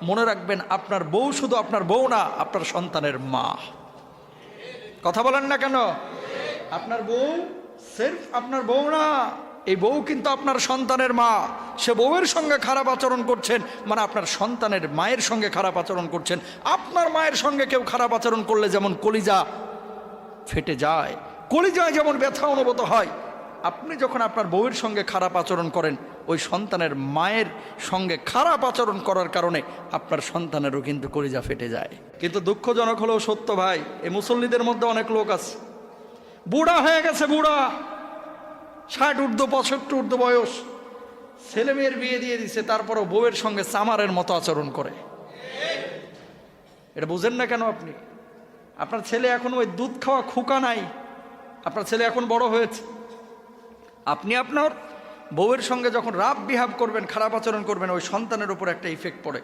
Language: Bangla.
মনে রাখবেন আপনার বউ শুধু আপনার বউ না, আপনার সন্তানের মা। কথা বলেন না কেন? আপনার বউ সির্ফ আপনার বউ না, এই বউ কিন্তু আপনার সন্তানের মা। সে বউয়ের সঙ্গে খারাপ আচরণ করছেন মানে আপনার সন্তানের মায়ের সঙ্গে খারাপ আচরণ করছেন। আপনার মায়ের সঙ্গে কেউ খারাপ আচরণ করলে যেমন কলিজা ফেটে যায়, কলিজায় যেমন ব্যথা অনুভূত হয়, আপনি যখন আপনার বউয়ের সঙ্গে খারাপ আচরণ করেন, ওই সন্তানের মায়ের সঙ্গে খারাপ আচরণ করার কারণে আপনার সন্তানেরও কিন্তু কলিজা ফেটে যায়। কিন্তু দুঃখজনক হলেও সত্য ভাই, এই মুসল্লিদের মধ্যে অনেক লোক আছে বুড়া হয়ে গেছে, বুড়া 60 ঊর্ধ্ব 65 ঊর্ধ্ব বয়স, ছেলে মেয়ের বিয়ে দিয়ে দিছে, তারপরও বউয়ের সঙ্গে চামারের মতো আচরণ করে। এটা বুঝেন না কেন? আপনি আপনার ছেলে এখন ওই দুধ খাওয়া খোকা নাই, আপনার ছেলে এখন বড় হয়েছে। আপনি আপনার বউয়ের সঙ্গে যখন রাফ বিহেভ করবেন, খারাপ আচরণ করবেন, ওই সন্তানের উপর একটা ইফেক্ট পড়ে।